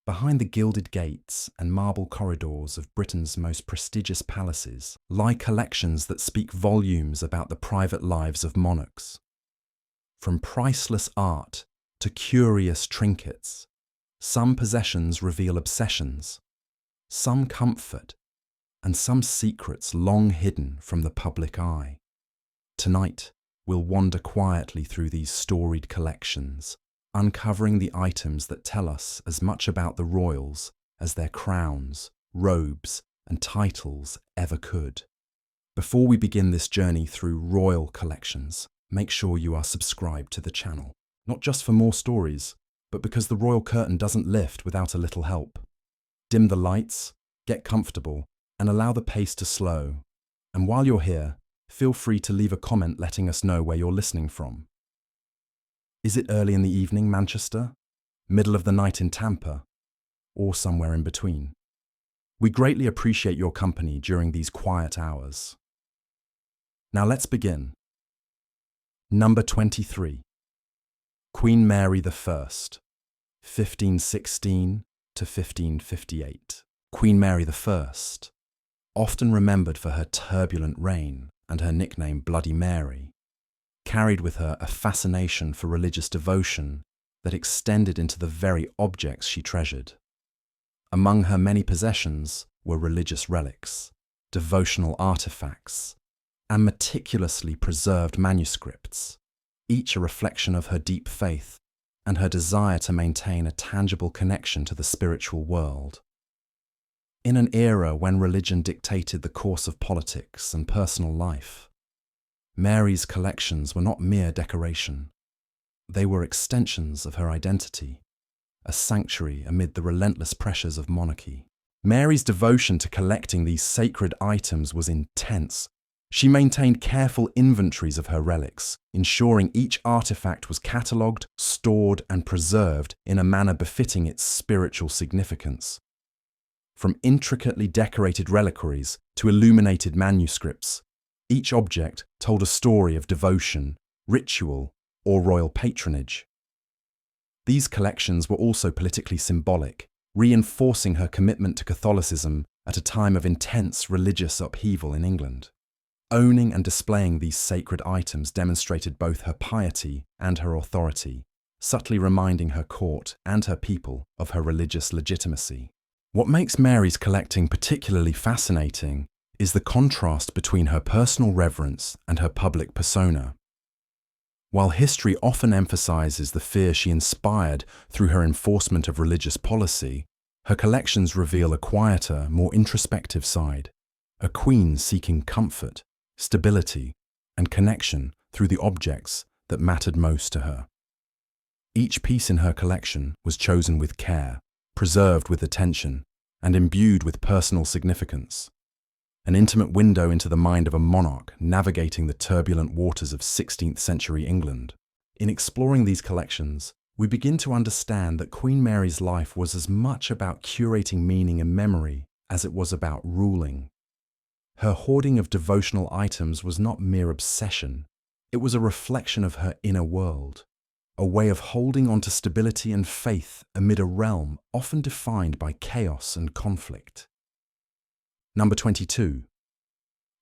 Behind the gilded gates and marble corridors of Britain's most prestigious palaces lie collections that speak volumes about the private lives of monarchs. From priceless art to curious trinkets, some possessions reveal obsessions, some comfort, and some secrets long hidden from the public eye. Tonight, we'll wander quietly through these storied collections, uncovering the items that tell us as much about the royals as their crowns, robes, and titles ever could. Before we begin this journey through royal collections, make sure you are subscribed to the channel, not just for more stories, but because the royal curtain doesn't lift without a little help. Dim the lights, get comfortable, and allow the pace to slow. And while you're here, feel free to leave a comment letting us know where you're listening from. Is it early in the evening, Manchester? Middle of the night in Tampa? Or somewhere in between? We greatly appreciate your company during these quiet hours. Now let's begin. Number 23. Queen Mary I, 1516 to 1558. Queen Mary I, often remembered for her turbulent reign and her nickname Bloody Mary, carried with her a fascination for religious devotion that extended into the very objects she treasured. Among her many possessions were religious relics, devotional artifacts, and meticulously preserved manuscripts, each a reflection of her deep faith and her desire to maintain a tangible connection to the spiritual world. In an era when religion dictated the course of politics and personal life, Mary's collections were not mere decoration. They were extensions of her identity, a sanctuary amid the relentless pressures of monarchy. Mary's devotion to collecting these sacred items was intense. She maintained careful inventories of her relics, ensuring each artifact was catalogued, stored, and preserved in a manner befitting its spiritual significance. From intricately decorated reliquaries to illuminated manuscripts, each object told a story of devotion, ritual, or royal patronage. These collections were also politically symbolic, reinforcing her commitment to Catholicism at a time of intense religious upheaval in England. Owning and displaying these sacred items demonstrated both her piety and her authority, subtly reminding her court and her people of her religious legitimacy. What makes Mary's collecting particularly fascinating is the contrast between her personal reverence and her public persona. While history often emphasizes the fear she inspired through her enforcement of religious policy, her collections reveal a quieter, more introspective side, a queen seeking comfort, stability, and connection through the objects that mattered most to her. Each piece in her collection was chosen with care, preserved with attention, and imbued with personal significance. An intimate window into the mind of a monarch navigating the turbulent waters of 16th century England. In exploring these collections, we begin to understand that Queen Mary's life was as much about curating meaning and memory as it was about ruling. Her hoarding of devotional items was not mere obsession. It was a reflection of her inner world, a way of holding on to stability and faith amid a realm often defined by chaos and conflict. Number 22.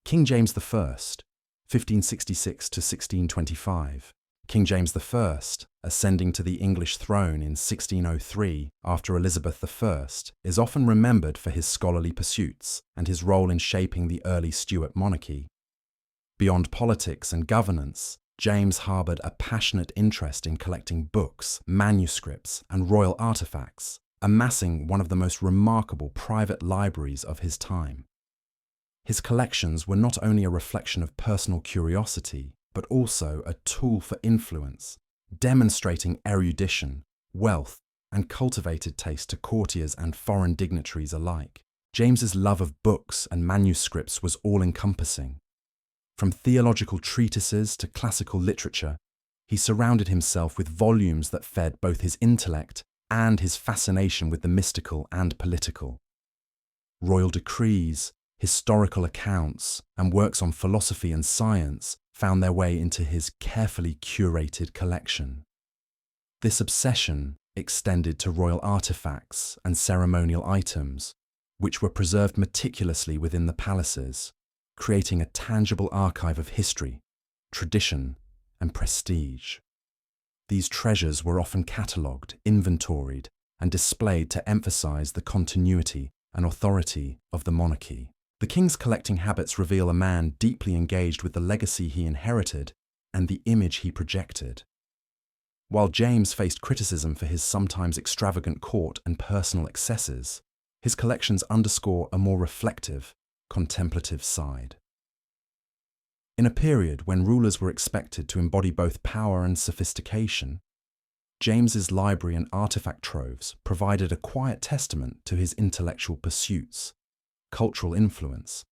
King James I, 1566 to 1625. King James I, ascending to the English throne in 1603 after Elizabeth I, is often remembered for his scholarly pursuits and his role in shaping the early Stuart monarchy. Beyond politics and governance, James harbored a passionate interest in collecting books, manuscripts, and royal artifacts, amassing one of the most remarkable private libraries of his time. His collections were not only a reflection of personal curiosity, but also a tool for influence, demonstrating erudition, wealth, and cultivated taste to courtiers and foreign dignitaries alike. James's love of books and manuscripts was all-encompassing. From theological treatises to classical literature, he surrounded himself with volumes that fed both his intellect and his fascination with the mystical and political. Royal decrees, historical accounts, and works on philosophy and science found their way into his carefully curated collection. This obsession, extended to royal artifacts and ceremonial items, which were preserved meticulously within the palaces, creating a tangible archive of history, tradition, and prestige. These treasures were often catalogued, inventoried, and displayed to emphasize the continuity and authority of the monarchy. The king's collecting habits reveal a man deeply engaged with the legacy he inherited and the image he projected. While James faced criticism for his sometimes extravagant court and personal excesses, his collections underscore a more reflective, contemplative side. In a period when rulers were expected to embody both power and sophistication, James's library and artifact troves provided a quiet testament to his intellectual pursuits, cultural influence,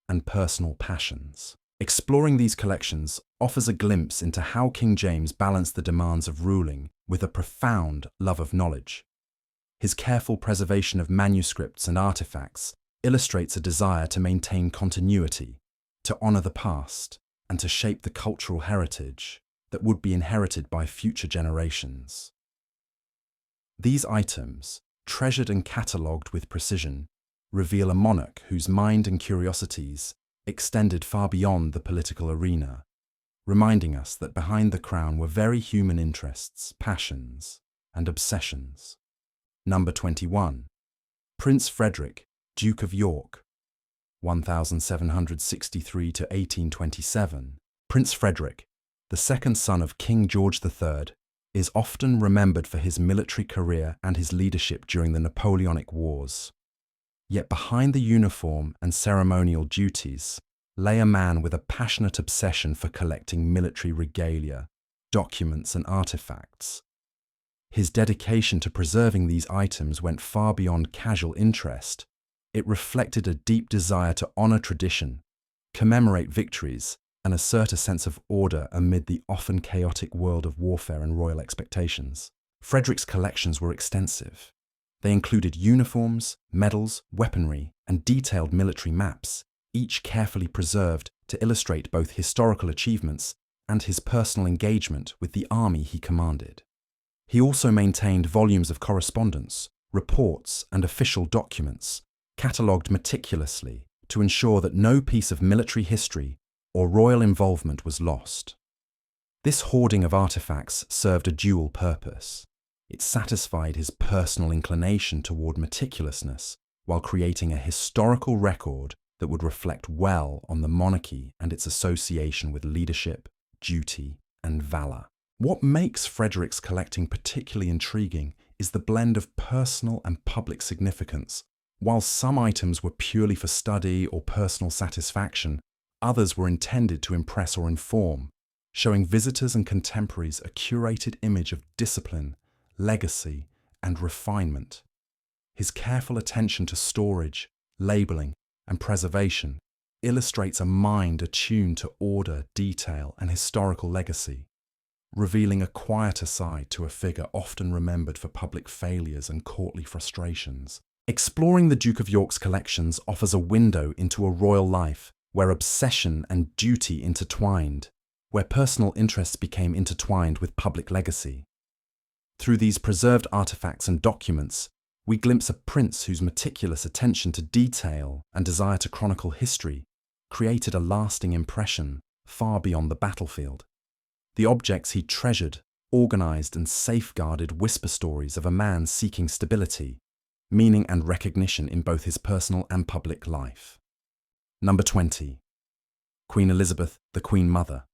and personal passions. Exploring these collections offers a glimpse into how King James balanced the demands of ruling with a profound love of knowledge. His careful preservation of manuscripts and artifacts illustrates a desire to maintain continuity, to honor the past, and to shape the cultural heritage that would be inherited by future generations. These items, treasured and catalogued with precision, reveal a monarch whose mind and curiosities extended far beyond the political arena, reminding us that behind the crown were very human interests, passions, and obsessions. Number 21. Prince Frederick, Duke of York, 1763 to 1827. Prince Frederick, the second son of King George III, is often remembered for his military career and his leadership during the Napoleonic Wars. Yet behind the uniform and ceremonial duties lay a man with a passionate obsession for collecting military regalia, documents, and artifacts. His dedication to preserving these items went far beyond casual interest. It reflected a deep desire to honor tradition, commemorate victories, and assert a sense of order amid the often chaotic world of warfare and royal expectations. Frederick's collections were extensive. They included uniforms, medals, weaponry, and detailed military maps, each carefully preserved to illustrate both historical achievements and his personal engagement with the army he commanded. He also maintained volumes of correspondence, reports, and official documents, catalogued meticulously to ensure that no piece of military history or royal involvement was lost. This hoarding of artifacts served a dual purpose. It satisfied his personal inclination toward meticulousness while creating a historical record that would reflect well on the monarchy and its association with leadership, duty, and valor. What makes Frederick's collecting particularly intriguing is the blend of personal and public significance. While some items were purely for study or personal satisfaction, others were intended to impress or inform, showing visitors and contemporaries a curated image of discipline, legacy, and refinement. His careful attention to storage, labeling, and preservation illustrates a mind attuned to order, detail, and historical legacy, revealing a quieter side to a figure often remembered for public failures and courtly frustrations. Exploring the Duke of York's collections offers a window into a royal life where obsession and duty intertwined, where personal interests became intertwined with public legacy. Through these preserved artifacts and documents, we glimpse a prince whose meticulous attention to detail and desire to chronicle history created a lasting impression far beyond the battlefield. The objects he treasured, organized, and safeguarded whisper stories of a man seeking stability, meaning, and recognition in both his personal and public life. Number 20. Queen Elizabeth, the Queen Mother,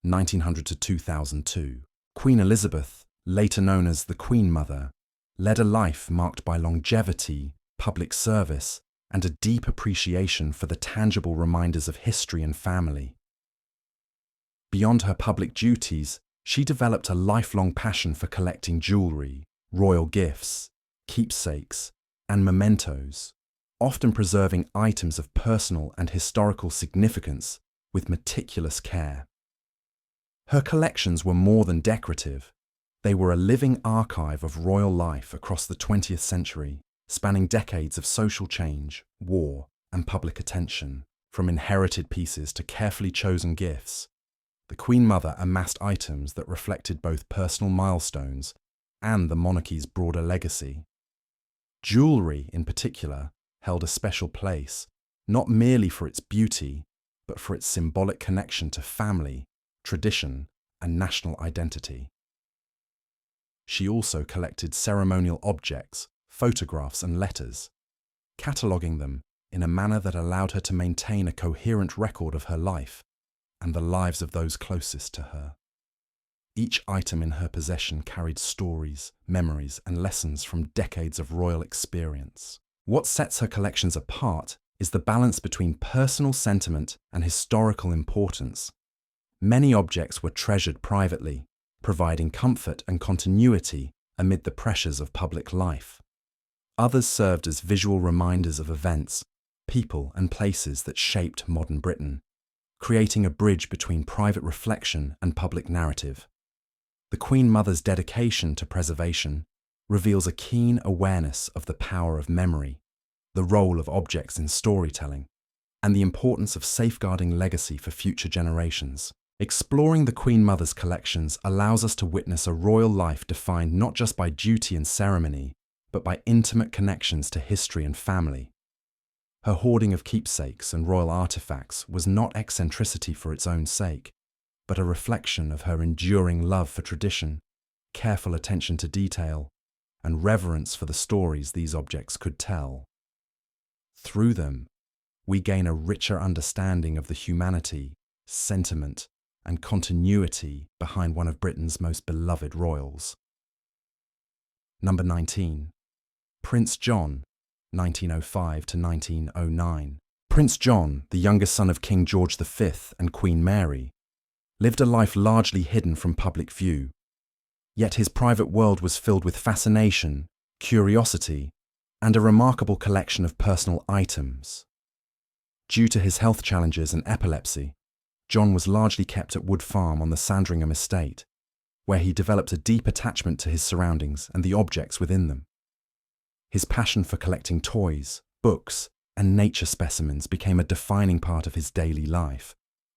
1900 to 2002. Queen Elizabeth, later known as the Queen Mother, led a life marked by longevity, public service, and a deep appreciation for the tangible reminders of history and family. Beyond her public duties, she developed a lifelong passion for collecting jewelry, royal gifts, keepsakes, and mementos, often preserving items of personal and historical significance with meticulous care. Her collections were more than decorative. They were a living archive of royal life across the 20th century, spanning decades of social change, war, and public attention. From inherited pieces to carefully chosen gifts, the Queen Mother amassed items that reflected both personal milestones and the monarchy's broader legacy. Jewellery, in particular, held a special place, not merely for its beauty, but for its symbolic connection to family, tradition, and national identity. She also collected ceremonial objects, photographs, and letters, cataloguing them in a manner that allowed her to maintain a coherent record of her life and the lives of those closest to her. Each item in her possession carried stories, memories, and lessons from decades of royal experience. What sets her collections apart is the balance between personal sentiment and historical importance. Many objects were treasured privately, providing comfort and continuity amid the pressures of public life. Others served as visual reminders of events, people, and places that shaped modern Britain, creating a bridge between private reflection and public narrative. The Queen Mother's dedication to preservation reveals a keen awareness of the power of memory, the role of objects in storytelling, and the importance of safeguarding legacy for future generations. Exploring the Queen Mother's collections allows us to witness a royal life defined not just by duty and ceremony, but by intimate connections to history and family. Her hoarding of keepsakes and royal artifacts was not eccentricity for its own sake, but a reflection of her enduring love for tradition, careful attention to detail, and reverence for the stories these objects could tell. Through them, we gain a richer understanding of the humanity, sentiment, and continuity behind one of Britain's most beloved royals. Number 19. Prince John, 1905 to 1909. Prince John, the youngest son of King George V and Queen Mary, lived a life largely hidden from public view. Yet his private world was filled with fascination, curiosity, and a remarkable collection of personal items. Due to his health challenges and epilepsy, John was largely kept at Wood Farm on the Sandringham estate, where he developed a deep attachment to his surroundings and the objects within them. His passion for collecting toys, books, and nature specimens became a defining part of his daily life,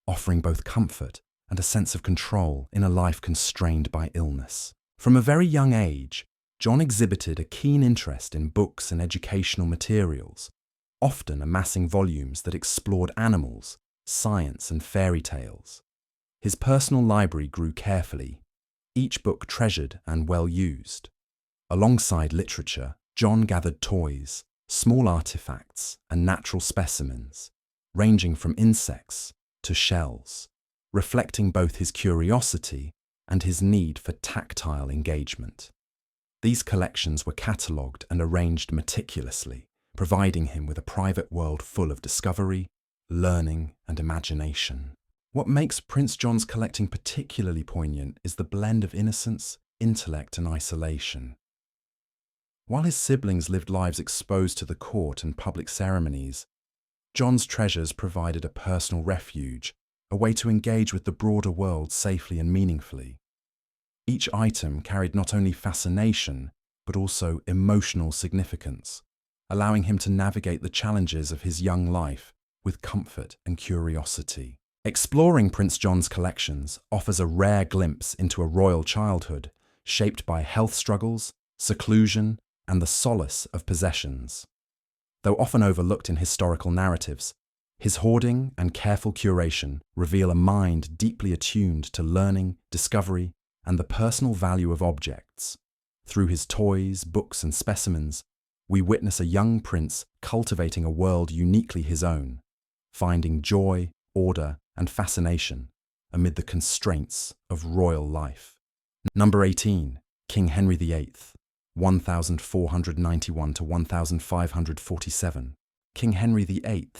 offering both comfort and a sense of control in a life constrained by illness. From a very young age, John exhibited a keen interest in books and educational materials, often amassing volumes that explored animals, science, and fairy tales. His personal library grew carefully, each book treasured and well used. Alongside literature, John gathered toys, small artifacts, and natural specimens, ranging from insects to shells, reflecting both his curiosity and his need for tactile engagement. These collections were catalogued and arranged meticulously, providing him with a private world full of discovery, learning, and imagination. What makes Prince John's collecting particularly poignant is the blend of innocence, intellect, and isolation. While his siblings lived lives exposed to the court and public ceremonies, John's treasures provided a personal refuge, a way to engage with the broader world safely and meaningfully. Each item carried not only fascination, but also emotional significance, allowing him to navigate the challenges of his young life with comfort and curiosity. Exploring Prince John's collections offers a rare glimpse into a royal childhood shaped by health struggles, seclusion, and the solace of possessions. Though often overlooked in historical narratives, his hoarding and careful curation reveal a mind deeply attuned to learning, discovery, and the personal value of objects. Through his toys, books, and specimens, we witness a young prince cultivating a world uniquely his own, finding joy, order, and fascination amid the constraints of royal life. Number 18. King Henry VIII, 1491 to 1547. King Henry VIII,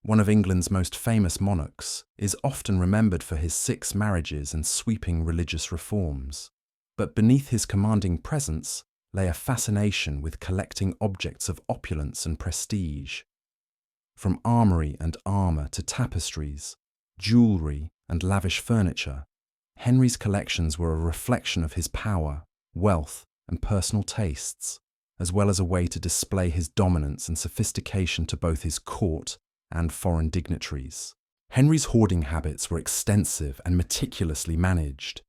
one of England's most famous monarchs, is often remembered for his 6 marriages and sweeping religious reforms. But beneath his commanding presence lay a fascination with collecting objects of opulence and prestige. From armoury and armour to tapestries, jewellery, and lavish furniture, Henry's collections were a reflection of his power, wealth, and personal tastes, as well as a way to display his dominance and sophistication to both his court and foreign dignitaries. Henry's hoarding habits were extensive and meticulously managed.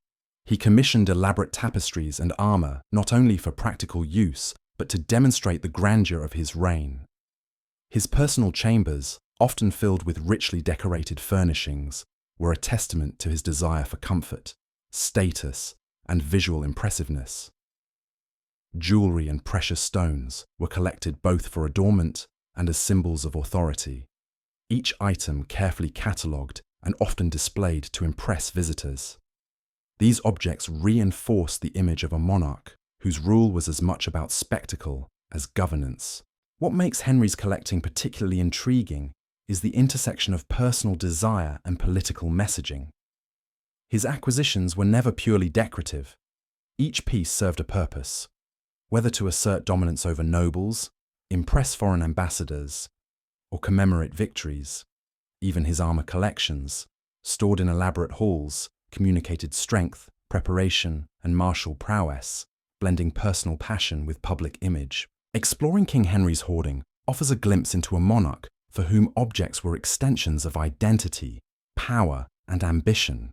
He commissioned elaborate tapestries and armour not only for practical use, but to demonstrate the grandeur of his reign. His personal chambers, often filled with richly decorated furnishings, were a testament to his desire for comfort, status, and visual impressiveness. Jewellery and precious stones were collected both for adornment and as symbols of authority, each item carefully catalogued and often displayed to impress visitors. These objects reinforced the image of a monarch whose rule was as much about spectacle as governance. What makes Henry's collecting particularly intriguing is the intersection of personal desire and political messaging. His acquisitions were never purely decorative. Each piece served a purpose, whether to assert dominance over nobles, impress foreign ambassadors, or commemorate victories. Even his armour collections, stored in elaborate halls, communicated strength, preparation, and martial prowess, blending personal passion with public image. Exploring King Henry's hoarding offers a glimpse into a monarch for whom objects were extensions of identity, power, and ambition.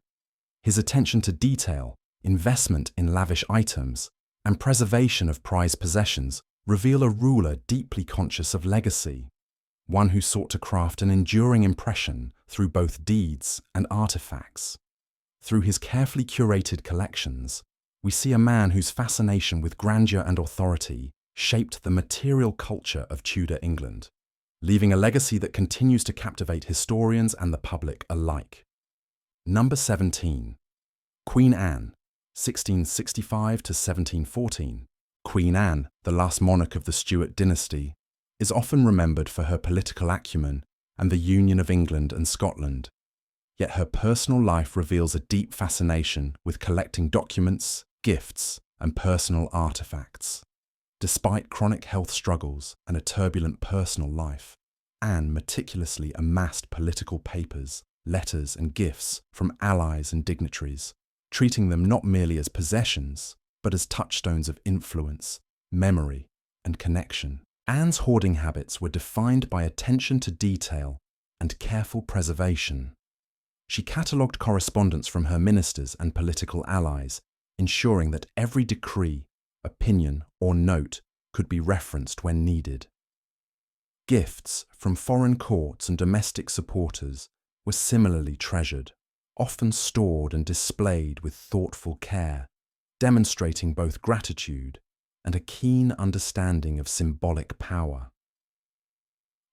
His attention to detail, investment in lavish items, and preservation of prized possessions reveal a ruler deeply conscious of legacy, one who sought to craft an enduring impression through both deeds and artifacts. Through his carefully curated collections, we see a man whose fascination with grandeur and authority shaped the material culture of Tudor England, leaving a legacy that continues to captivate historians and the public alike. Number 17. Queen Anne, 1665 to 1714. Queen Anne, the last monarch of the Stuart dynasty, is often remembered for her political acumen and the union of England and Scotland. Yet her personal life reveals a deep fascination with collecting documents, gifts, and personal artifacts. Despite chronic health struggles and a turbulent personal life, Anne meticulously amassed political papers, letters, and gifts from allies and dignitaries, treating them not merely as possessions, but as touchstones of influence, memory, and connection. Anne's hoarding habits were defined by attention to detail and careful preservation. She catalogued correspondence from her ministers and political allies, ensuring that every decree, opinion, or note could be referenced when needed. Gifts from foreign courts and domestic supporters were similarly treasured, often stored and displayed with thoughtful care, demonstrating both gratitude and a keen understanding of symbolic power.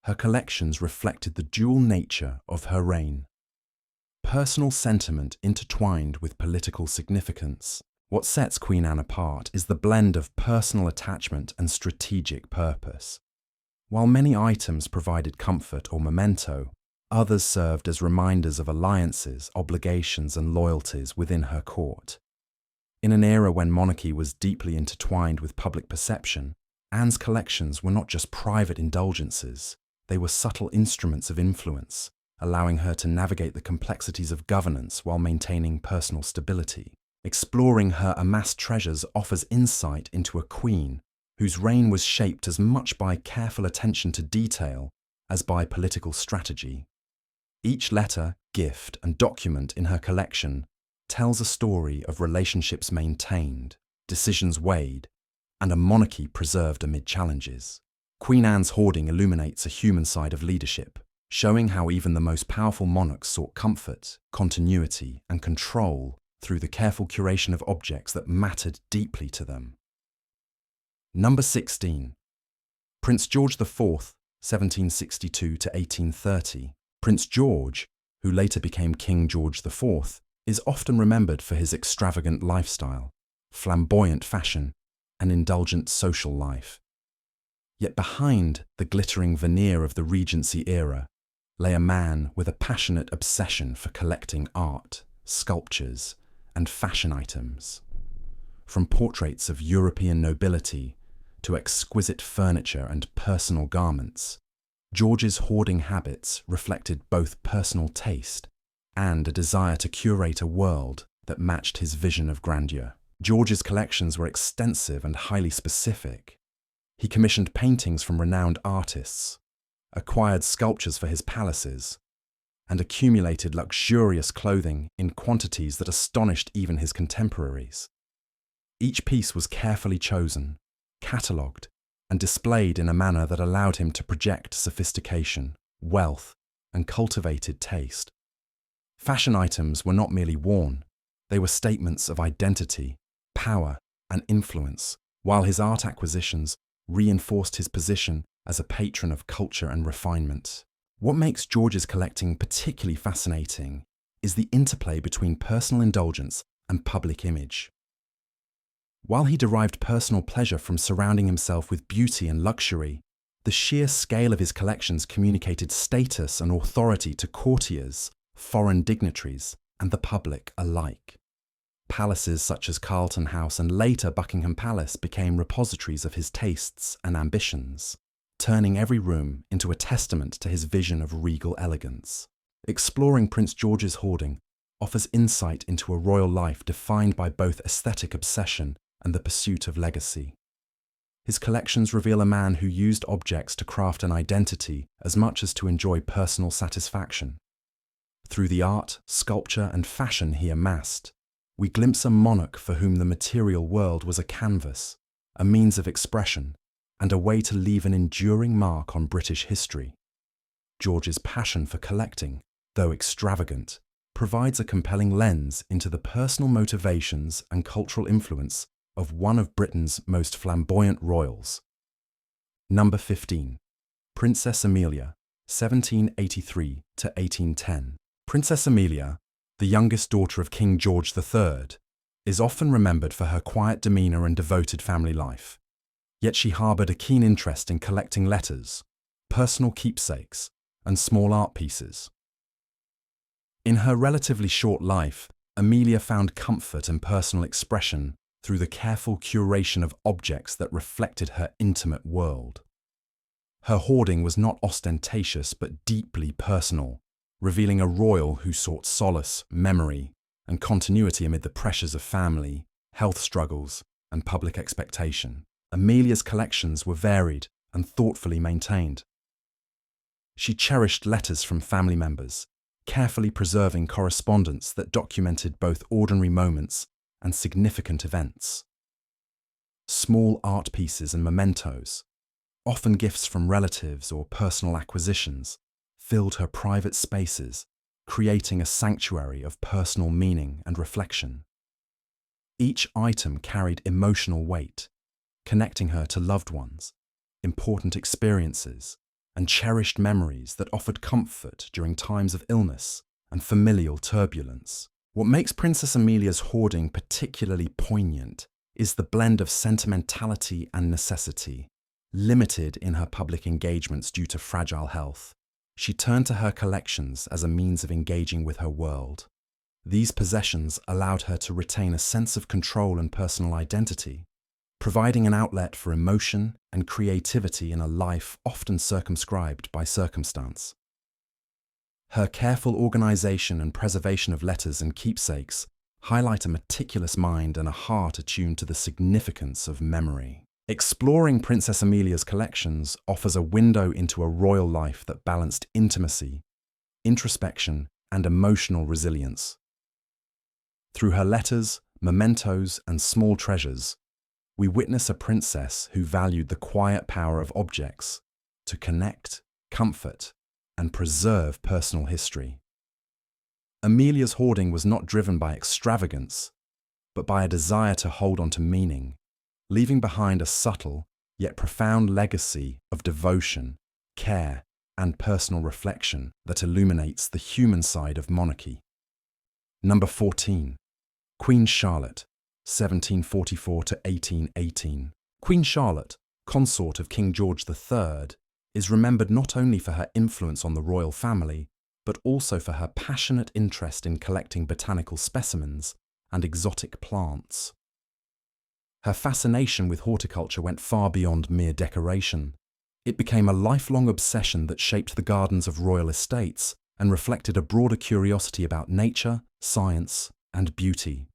Her collections reflected the dual nature of her reign. Personal sentiment intertwined with political significance. What sets Queen Anne apart is the blend of personal attachment and strategic purpose. While many items provided comfort or memento, others served as reminders of alliances, obligations, and loyalties within her court. In an era when monarchy was deeply intertwined with public perception, Anne's collections were not just private indulgences, they were subtle instruments of influence, allowing her to navigate the complexities of governance while maintaining personal stability. Exploring her amassed treasures offers insight into a queen whose reign was shaped as much by careful attention to detail as by political strategy. Each letter, gift, and document in her collection tells a story of relationships maintained, decisions weighed, and a monarchy preserved amid challenges. Queen Anne's hoarding illuminates a human side of leadership, showing how even the most powerful monarchs sought comfort, continuity, and control through the careful curation of objects that mattered deeply to them. Number 16. Prince George IV, 1762 to 1830. Prince George, who later became King George IV, is often remembered for his extravagant lifestyle, flamboyant fashion, and indulgent social life. Yet behind the glittering veneer of the Regency era lay a man with a passionate obsession for collecting art, sculptures, and fashion items. From portraits of European nobility to exquisite furniture and personal garments, George's hoarding habits reflected both personal taste and a desire to curate a world that matched his vision of grandeur. George's collections were extensive and highly specific. He commissioned paintings from renowned artists, acquired sculptures for his palaces, and accumulated luxurious clothing in quantities that astonished even his contemporaries. Each piece was carefully chosen, catalogued, and displayed in a manner that allowed him to project sophistication, wealth, and cultivated taste. Fashion items were not merely worn, they were statements of identity, power, and influence, while his art acquisitions reinforced his position as a patron of culture and refinement. What makes George's collecting particularly fascinating is the interplay between personal indulgence and public image. While he derived personal pleasure from surrounding himself with beauty and luxury, the sheer scale of his collections communicated status and authority to courtiers, foreign dignitaries, and the public alike. Palaces such as Carlton House and later Buckingham Palace became repositories of his tastes and ambitions, turning every room into a testament to his vision of regal elegance. Exploring Prince George's hoarding offers insight into a royal life defined by both aesthetic obsession and the pursuit of legacy. His collections reveal a man who used objects to craft an identity as much as to enjoy personal satisfaction. Through the art, sculpture, and fashion he amassed, we glimpse a monarch for whom the material world was a canvas, a means of expression, and a way to leave an enduring mark on British history. George's passion for collecting, though extravagant, provides a compelling lens into the personal motivations and cultural influence of one of Britain's most flamboyant royals. Number 15. Princess Amelia, 1783 to 1810. Princess Amelia, the youngest daughter of King George III, is often remembered for her quiet demeanour and devoted family life. Yet she harboured a keen interest in collecting letters, personal keepsakes, and small art pieces. In her relatively short life, Amelia found comfort and personal expression through the careful curation of objects that reflected her intimate world. Her hoarding was not ostentatious but deeply personal, revealing a royal who sought solace, memory, and continuity amid the pressures of family, health struggles, and public expectation. Amelia's collections were varied and thoughtfully maintained. She cherished letters from family members, carefully preserving correspondence that documented both ordinary moments and significant events. Small art pieces and mementos, often gifts from relatives or personal acquisitions, filled her private spaces, creating a sanctuary of personal meaning and reflection. Each item carried emotional weight, connecting her to loved ones, important experiences, and cherished memories that offered comfort during times of illness and familial turbulence. What makes Princess Amelia's hoarding particularly poignant is the blend of sentimentality and necessity. Limited in her public engagements due to fragile health, she turned to her collections as a means of engaging with her world. These possessions allowed her to retain a sense of control and personal identity, providing an outlet for emotion and creativity in a life often circumscribed by circumstance. Her careful organization and preservation of letters and keepsakes highlight a meticulous mind and a heart attuned to the significance of memory. Exploring Princess Amelia's collections offers a window into a royal life that balanced intimacy, introspection, and emotional resilience. Through her letters, mementos, and small treasures, we witness a princess who valued the quiet power of objects to connect, comfort, and preserve personal history. Amelia's hoarding was not driven by extravagance, but by a desire to hold on to meaning, leaving behind a subtle yet profound legacy of devotion, care, and personal reflection that illuminates the human side of monarchy. Number 14. Queen Charlotte, 1744 to 1818. Queen Charlotte, consort of King George III, is remembered not only for her influence on the royal family, but also for her passionate interest in collecting botanical specimens and exotic plants. Her fascination with horticulture went far beyond mere decoration. It became a lifelong obsession that shaped the gardens of royal estates and reflected a broader curiosity about nature, science, and beauty.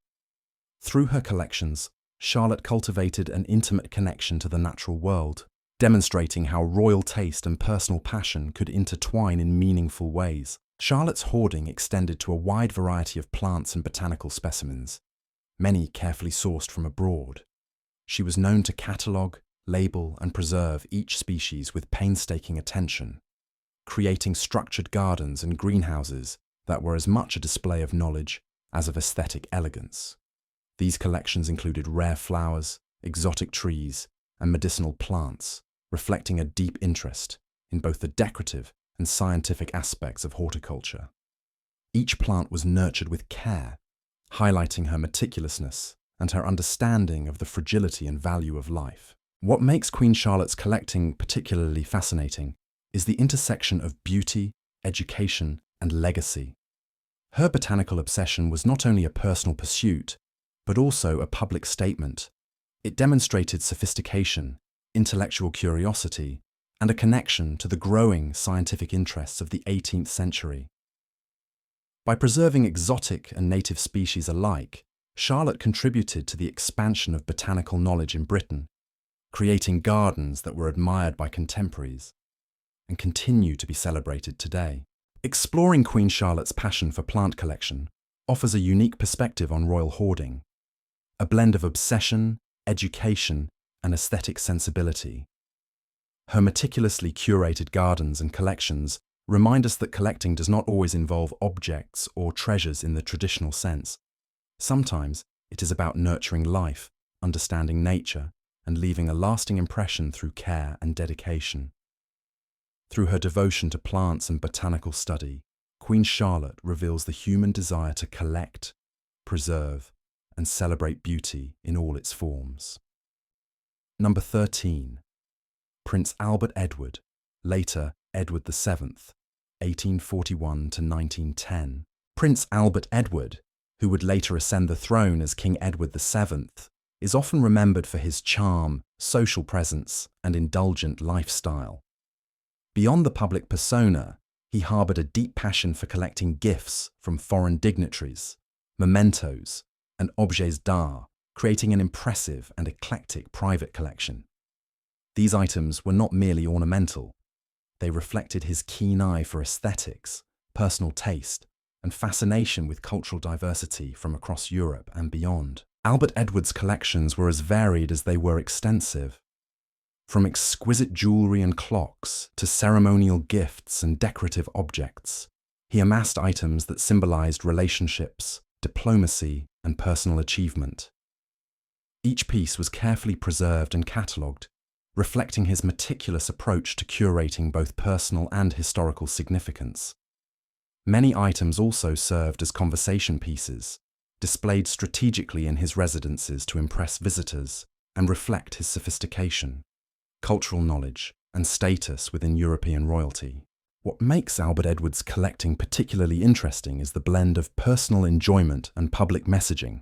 Through her collections, Charlotte cultivated an intimate connection to the natural world, demonstrating how royal taste and personal passion could intertwine in meaningful ways. Charlotte's hoarding extended to a wide variety of plants and botanical specimens, many carefully sourced from abroad. She was known to catalogue, label, and preserve each species with painstaking attention, creating structured gardens and greenhouses that were as much a display of knowledge as of aesthetic elegance. These collections included rare flowers, exotic trees, and medicinal plants, reflecting a deep interest in both the decorative and scientific aspects of horticulture. Each plant was nurtured with care, highlighting her meticulousness and her understanding of the fragility and value of life. What makes Queen Charlotte's collecting particularly fascinating is the intersection of beauty, education, and legacy. Her botanical obsession was not only a personal pursuit, but also a public statement. It demonstrated sophistication, intellectual curiosity, and a connection to the growing scientific interests of the 18th century. By preserving exotic and native species alike, Charlotte contributed to the expansion of botanical knowledge in Britain, creating gardens that were admired by contemporaries and continue to be celebrated today. Exploring Queen Charlotte's passion for plant collection offers a unique perspective on royal hoarding, a blend of obsession, education, and aesthetic sensibility. Her meticulously curated gardens and collections remind us that collecting does not always involve objects or treasures in the traditional sense. Sometimes it is about nurturing life, understanding nature, and leaving a lasting impression through care and dedication. Through her devotion to plants and botanical study, Queen Charlotte reveals the human desire to collect, preserve, and celebrate beauty in all its forms. Number 13. Prince Albert Edward, later Edward VII, 1841 to 1910. Prince Albert Edward, who would later ascend the throne as King Edward VII, is often remembered for his charm, social presence, and indulgent lifestyle. Beyond the public persona, he harboured a deep passion for collecting gifts from foreign dignitaries, mementos, and objets d'art, creating an impressive and eclectic private collection. These items were not merely ornamental. They reflected his keen eye for aesthetics, personal taste, and fascination with cultural diversity from across Europe and beyond. Albert Edward's collections were as varied as they were extensive. From exquisite jewellery and clocks to ceremonial gifts and decorative objects, he amassed items that symbolised relationships, diplomacy, and personal achievement. Each piece was carefully preserved and catalogued, reflecting his meticulous approach to curating both personal and historical significance. Many items also served as conversation pieces, displayed strategically in his residences to impress visitors and reflect his sophistication, cultural knowledge, and status within European royalty. What makes Albert Edward's collecting particularly interesting is the blend of personal enjoyment and public messaging.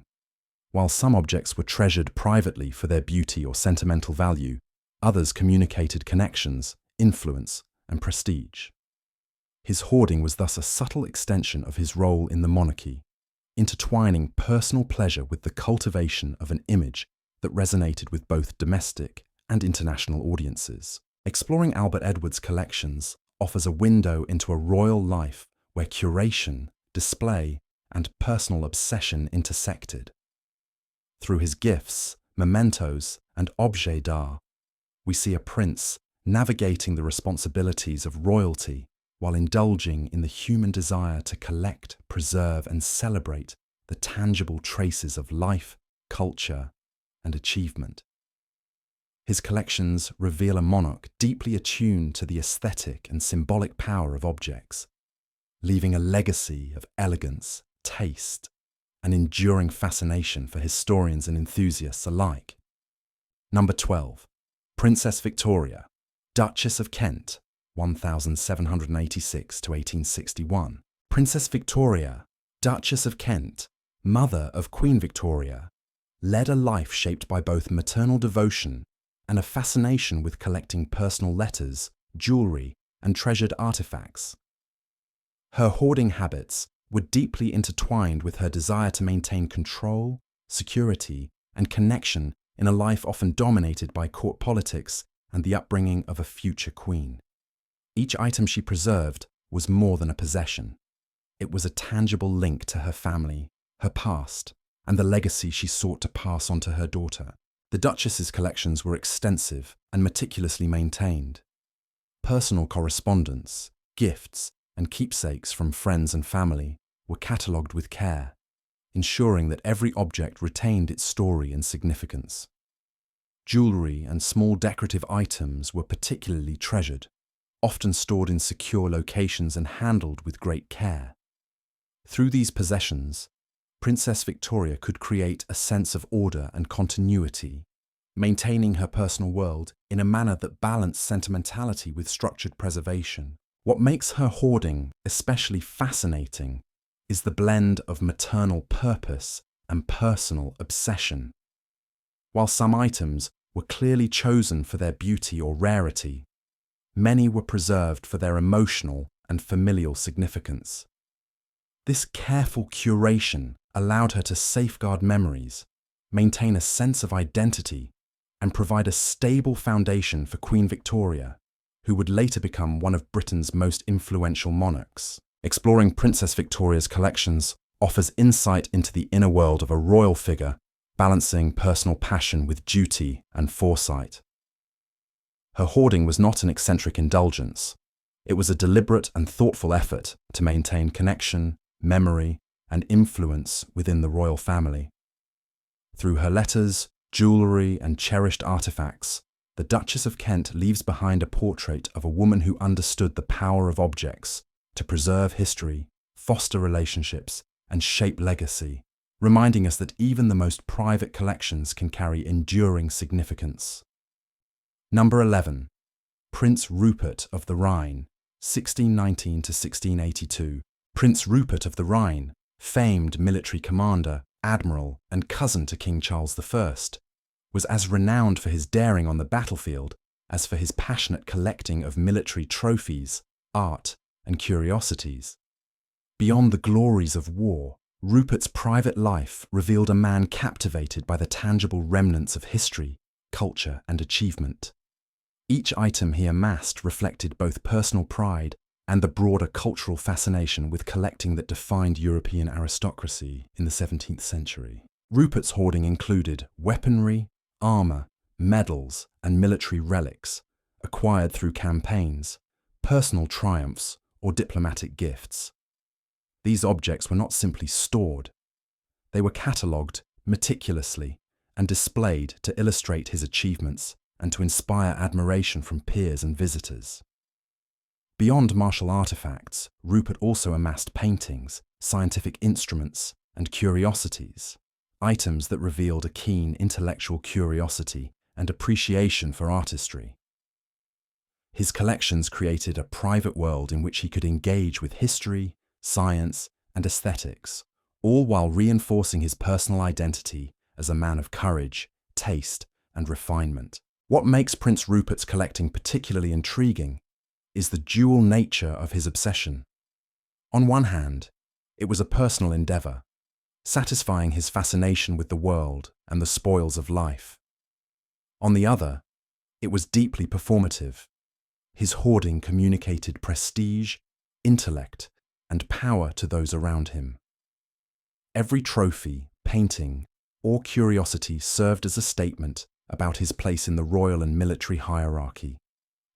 While some objects were treasured privately for their beauty or sentimental value, others communicated connections, influence, and prestige. His hoarding was thus a subtle extension of his role in the monarchy, intertwining personal pleasure with the cultivation of an image that resonated with both domestic and international audiences. Exploring Albert Edward's collections offers a window into a royal life where curation, display, and personal obsession intersected. Through his gifts, mementos, and objets d'art, we see a prince navigating the responsibilities of royalty while indulging in the human desire to collect, preserve, and celebrate the tangible traces of life, culture, and achievement. His collections reveal a monarch deeply attuned to the aesthetic and symbolic power of objects, leaving a legacy of elegance, taste, and enduring fascination for historians and enthusiasts alike. Number 12. Princess Victoria, Duchess of Kent, 1786 to 1861. Princess Victoria, Duchess of Kent, mother of Queen Victoria, led a life shaped by both maternal devotion and a fascination with collecting personal letters, jewellery, and treasured artefacts. Her hoarding habits were deeply intertwined with her desire to maintain control, security, and connection in a life often dominated by court politics and the upbringing of a future queen. Each item she preserved was more than a possession. It was a tangible link to her family, her past, and the legacy she sought to pass on to her daughter. The Duchess's collections were extensive and meticulously maintained. Personal correspondence, gifts, and keepsakes from friends and family were catalogued with care, ensuring that every object retained its story and significance. Jewellery and small decorative items were particularly treasured, often stored in secure locations and handled with great care. Through these possessions, Princess Victoria could create a sense of order and continuity, maintaining her personal world in a manner that balanced sentimentality with structured preservation. What makes her hoarding especially fascinating is the blend of maternal purpose and personal obsession. While some items were clearly chosen for their beauty or rarity, many were preserved for their emotional and familial significance. This careful curation allowed her to safeguard memories, maintain a sense of identity, and provide a stable foundation for Queen Victoria, who would later become one of Britain's most influential monarchs. Exploring Princess Victoria's collections offers insight into the inner world of a royal figure, balancing personal passion with duty and foresight. Her hoarding was not an eccentric indulgence. It was a deliberate and thoughtful effort to maintain connection, memory, and influence within the royal family. Through her letters, jewellery, and cherished artefacts, the Duchess of Kent leaves behind a portrait of a woman who understood the power of objects to preserve history, foster relationships, and shape legacy, reminding us that even the most private collections can carry enduring significance. Number 11. Prince Rupert of the Rhine, 1619 to 1682. Prince Rupert of the Rhine, famed military commander, admiral, and cousin to King Charles I, was as renowned for his daring on the battlefield as for his passionate collecting of military trophies, art, and curiosities. Beyond the glories of war, Rupert's private life revealed a man captivated by the tangible remnants of history, culture, and achievement. Each item he amassed reflected both personal pride and the broader cultural fascination with collecting that defined European aristocracy in the 17th century. Rupert's hoarding included weaponry, armour, medals, and military relics, acquired through campaigns, personal triumphs, or diplomatic gifts. These objects were not simply stored. They were catalogued meticulously and displayed to illustrate his achievements and to inspire admiration from peers and visitors. Beyond martial artifacts, Rupert also amassed paintings, scientific instruments, and curiosities, items that revealed a keen intellectual curiosity and appreciation for artistry. His collections created a private world in which he could engage with history, science, and aesthetics, all while reinforcing his personal identity as a man of courage, taste, and refinement. What makes Prince Rupert's collecting particularly intriguing is the dual nature of his obsession. On one hand, it was a personal endeavour, satisfying his fascination with the world and the spoils of life. On the other, it was deeply performative. His hoarding communicated prestige, intellect, and power to those around him. Every trophy, painting, or curiosity served as a statement about his place in the royal and military hierarchy,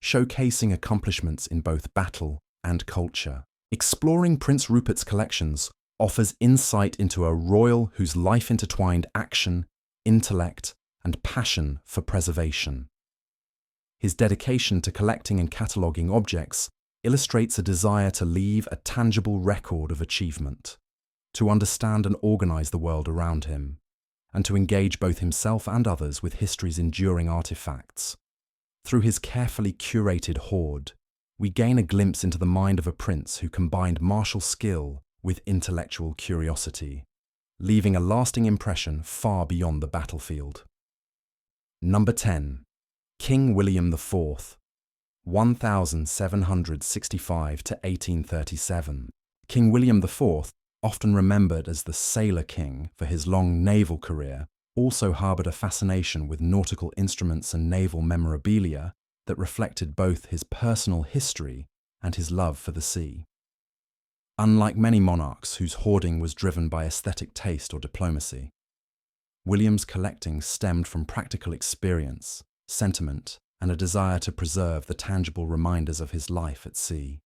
showcasing accomplishments in both battle and culture. Exploring Prince Rupert's collections offers insight into a royal whose life intertwined action, intellect, and passion for preservation. His dedication to collecting and cataloguing objects illustrates a desire to leave a tangible record of achievement, to understand and organize the world around him, and to engage both himself and others with history's enduring artifacts. Through his carefully curated hoard, we gain a glimpse into the mind of a prince who combined martial skill with intellectual curiosity, leaving a lasting impression far beyond the battlefield. Number 10. King William IV, 1765 to 1837. King William IV, often remembered as the Sailor King for his long naval career, also harboured a fascination with nautical instruments and naval memorabilia that reflected both his personal history and his love for the sea. unlike many monarchs whose hoarding was driven by aesthetic taste or diplomacy. William's collecting stemmed from practical experience, sentiment, and a desire to preserve the tangible reminders of his life at sea.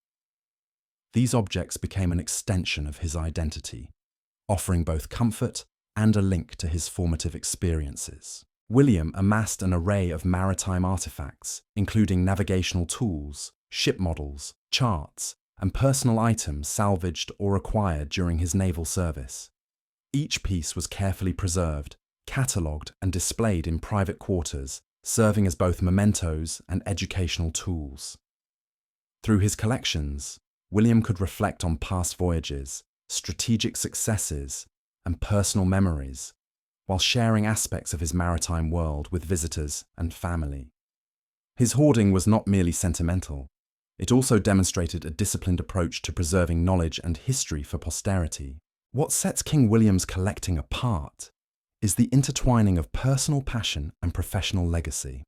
These objects became an extension of his identity, offering both comfort and a link to his formative experiences. William amassed an array of maritime artifacts, including navigational tools, ship models, charts, and personal items salvaged or acquired during his naval service. Each piece was carefully preserved, catalogued, and displayed in private quarters, serving as both mementos and educational tools. Through his collections, William could reflect on past voyages, strategic successes, and personal memories, while sharing aspects of his maritime world with visitors and family. His hoarding was not merely sentimental, it also demonstrated a disciplined approach to preserving knowledge and history for posterity. What sets King William's collecting apart is the intertwining of personal passion and professional legacy.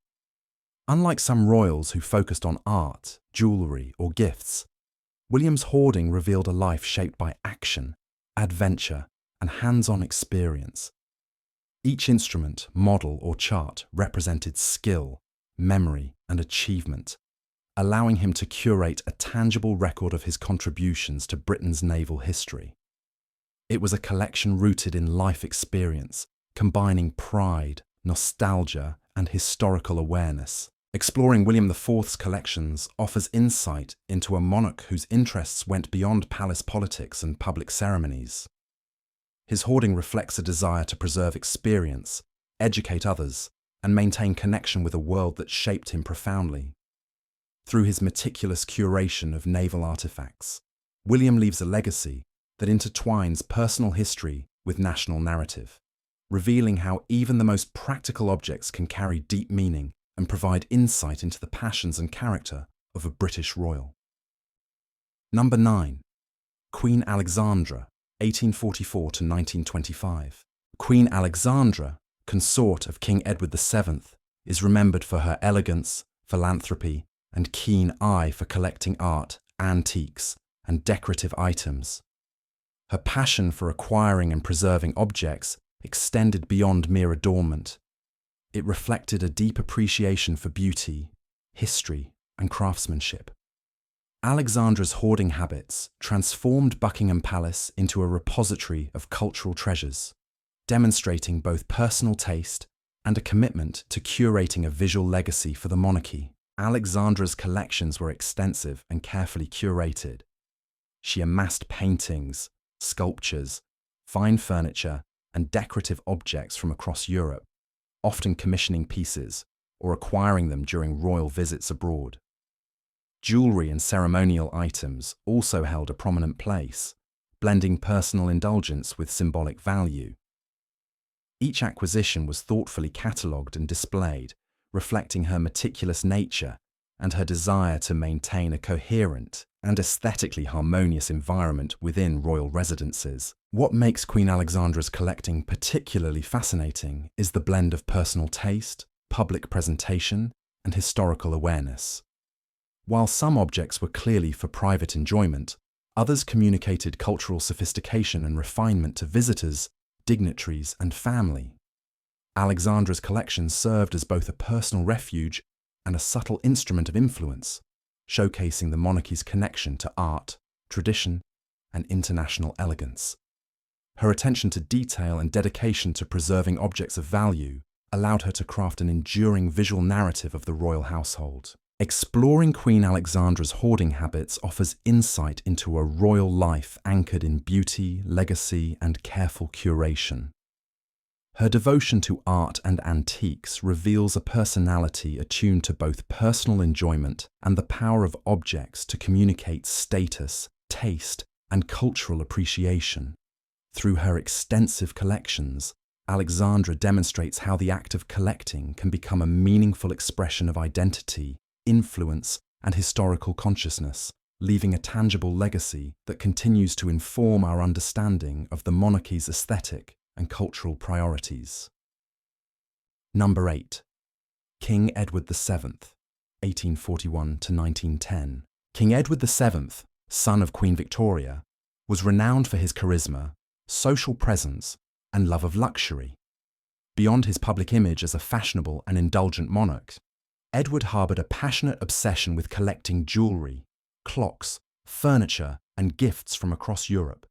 Unlike some royals who focused on art, jewellery, or gifts, William's hoarding revealed a life shaped by action, adventure, and hands-on experience. Each instrument, model, or chart represented skill, memory, and achievement, allowing him to curate a tangible record of his contributions to Britain's naval history. It was a collection rooted in life experience, combining pride, nostalgia, and historical awareness. Exploring William IV's collections offers insight into a monarch whose interests went beyond palace politics and public ceremonies. His hoarding reflects a desire to preserve experience, educate others, and maintain connection with a world that shaped him profoundly. Through his meticulous curation of naval artifacts, William leaves a legacy that intertwines personal history with national narrative, revealing how even the most practical objects can carry deep meaning and provide insight into the passions and character of a British royal. Number 9. Queen Alexandra, 1844 to 1925. Queen Alexandra, consort of King Edward VII, is remembered for her elegance, philanthropy, and keen eye for collecting art, antiques, and decorative items. Her passion for acquiring and preserving objects extended beyond mere adornment. It reflected a deep appreciation for beauty, history, and craftsmanship. Alexandra's hoarding habits transformed Buckingham Palace into a repository of cultural treasures, demonstrating both personal taste and a commitment to curating a visual legacy for the monarchy. Alexandra's collections were extensive and carefully curated. She amassed paintings, sculptures, fine furniture, and decorative objects from across Europe, often commissioning pieces or acquiring them during royal visits abroad. Jewellery and ceremonial items also held a prominent place, blending personal indulgence with symbolic value. Each acquisition was thoughtfully catalogued and displayed, reflecting her meticulous nature and her desire to maintain a coherent and aesthetically harmonious environment within royal residences. What makes Queen Alexandra's collecting particularly fascinating is the blend of personal taste, public presentation, and historical awareness. While some objects were clearly for private enjoyment, others communicated cultural sophistication and refinement to visitors, dignitaries, and family. Alexandra's collection served as both a personal refuge and a subtle instrument of influence, showcasing the monarchy's connection to art, tradition, and international elegance. Her attention to detail and dedication to preserving objects of value allowed her to craft an enduring visual narrative of the royal household. Exploring Queen Alexandra's hoarding habits offers insight into a royal life anchored in beauty, legacy, and careful curation. Her devotion to art and antiques reveals a personality attuned to both personal enjoyment and the power of objects to communicate status, taste, and cultural appreciation. Through her extensive collections, Alexandra demonstrates how the act of collecting can become a meaningful expression of identity, influence, and historical consciousness, leaving a tangible legacy that continues to inform our understanding of the monarchy's aesthetic and cultural priorities. Number 8. King Edward VII, 1841 to 1910. King Edward VII, son of Queen Victoria, was renowned for his charisma, social presence, and love of luxury. Beyond his public image as a fashionable and indulgent monarch, Edward harbored a passionate obsession with collecting jewelry, clocks, furniture, and gifts from across Europe,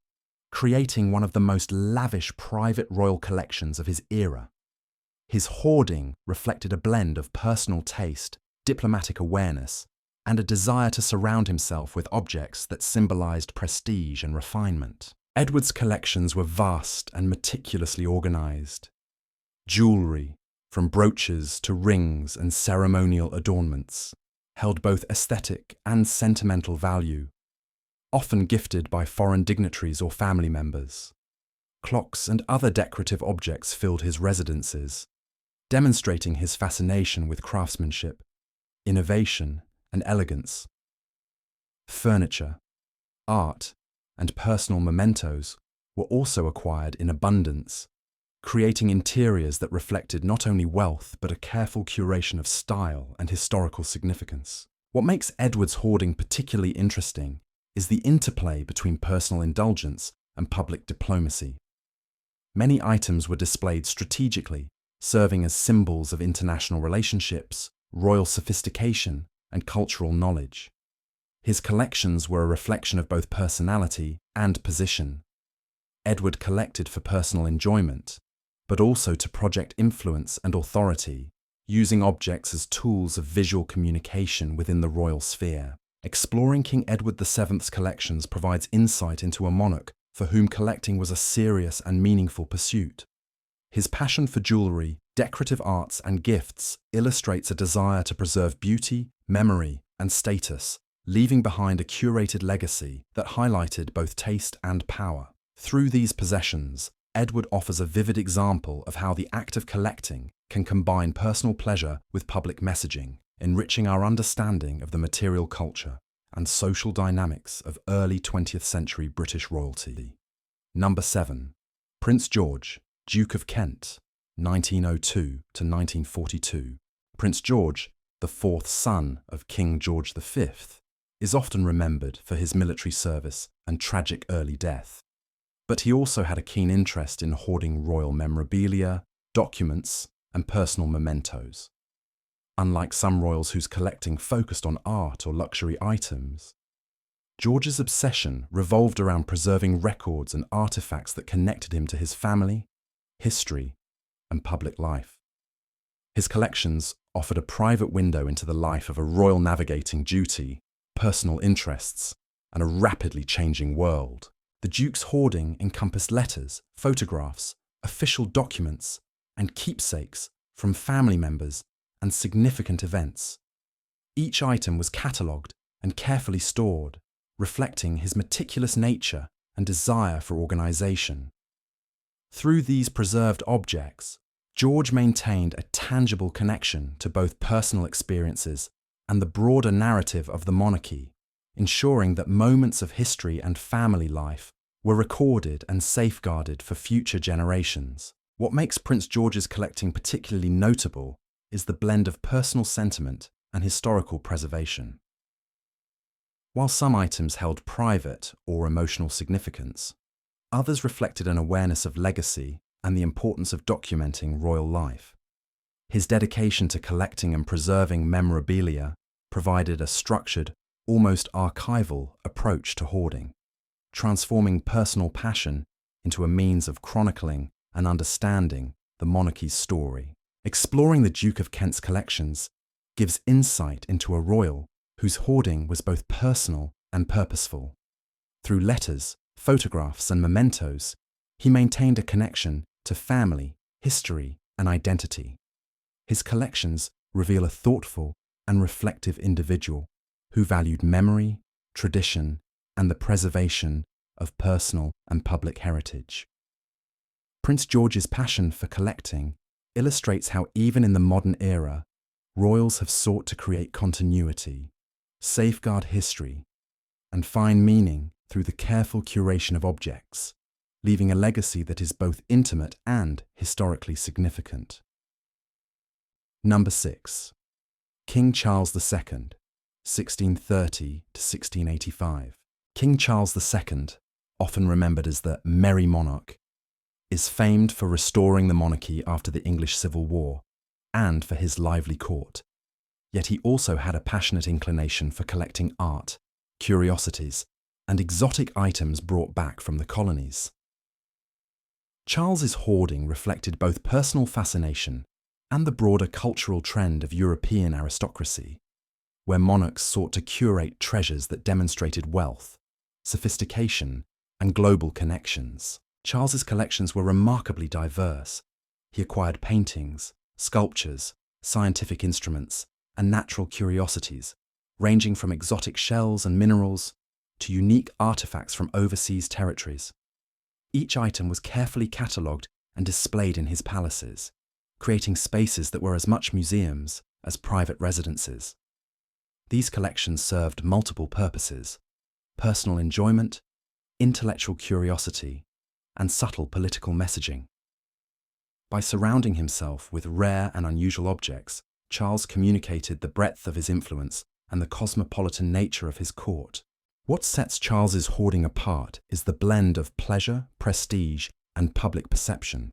creating one of the most lavish private royal collections of his era. His hoarding reflected a blend of personal taste, diplomatic awareness, and a desire to surround himself with objects that symbolized prestige and refinement. Edward's collections were vast and meticulously organized. Jewelry, from brooches to rings and ceremonial adornments, held both aesthetic and sentimental value, often gifted by foreign dignitaries or family members. Clocks and other decorative objects filled his residences, demonstrating his fascination with craftsmanship, innovation, and elegance. Furniture, art, and personal mementos were also acquired in abundance, creating interiors that reflected not only wealth but a careful curation of style and historical significance. What makes Edward's hoarding particularly interesting is the interplay between personal indulgence and public diplomacy. Many items were displayed strategically, serving as symbols of international relationships, royal sophistication, and cultural knowledge. His collections were a reflection of both personality and position. Edward collected for personal enjoyment, but also to project influence and authority, using objects as tools of visual communication within the royal sphere. Exploring King Edward VII's collections provides insight into a monarch for whom collecting was a serious and meaningful pursuit. His passion for jewelry, decorative arts, and gifts illustrates a desire to preserve beauty, memory, and status, leaving behind a curated legacy that highlighted both taste and power. Through these possessions, Edward offers a vivid example of how the act of collecting can combine personal pleasure with public messaging, enriching our understanding of the material culture and social dynamics of early 20th century British royalty. Number 7. Prince George, Duke of Kent, 1902 to 1942. Prince George, the fourth son of King George V, is often remembered for his military service and tragic early death. But he also had a keen interest in hoarding royal memorabilia, documents, and personal mementos. Unlike some royals whose collecting focused on art or luxury items, George's obsession revolved around preserving records and artifacts that connected him to his family, history, and public life. His collections offered a private window into the life of a royal navigating duty, personal interests, and a rapidly changing world. The Duke's hoarding encompassed letters, photographs, official documents, and keepsakes from family members and significant events. Each item was catalogued and carefully stored, reflecting his meticulous nature and desire for organisation. Through these preserved objects, George maintained a tangible connection to both personal experiences and the broader narrative of the monarchy, ensuring that moments of history and family life were recorded and safeguarded for future generations. What makes Prince George's collecting particularly notable is the blend of personal sentiment and historical preservation. While some items held private or emotional significance, others reflected an awareness of legacy and the importance of documenting royal life. His dedication to collecting and preserving memorabilia provided a structured, almost archival approach to hoarding, transforming personal passion into a means of chronicling and understanding the monarchy's story. Exploring the Duke of Kent's collections gives insight into a royal whose hoarding was both personal and purposeful. Through letters, photographs, and mementos, he maintained a connection to family, history, and identity. His collections reveal a thoughtful and reflective individual who valued memory, tradition, and the preservation of personal and public heritage. Prince George's passion for collecting illustrates how even in the modern era, royals have sought to create continuity, safeguard history, and find meaning through the careful curation of objects, leaving a legacy that is both intimate and historically significant. Number 6. King Charles II, 1630 to 1685. King Charles II, often remembered as the Merry Monarch, is famed for restoring the monarchy after the English Civil War and for his lively court. Yet he also had a passionate inclination for collecting art, curiosities, and exotic items brought back from the colonies. Charles's hoarding reflected both personal fascination and the broader cultural trend of European aristocracy, where monarchs sought to curate treasures that demonstrated wealth, sophistication, and global connections. Charles's collections were remarkably diverse. He acquired paintings, sculptures, scientific instruments, and natural curiosities, ranging from exotic shells and minerals to unique artifacts from overseas territories. Each item was carefully catalogued and displayed in his palaces, creating spaces that were as much museums as private residences. These collections served multiple purposes: personal enjoyment, intellectual curiosity, and subtle political messaging. By surrounding himself with rare and unusual objects, Charles communicated the breadth of his influence and the cosmopolitan nature of his court. What sets Charles's hoarding apart is the blend of pleasure, prestige, and public perception.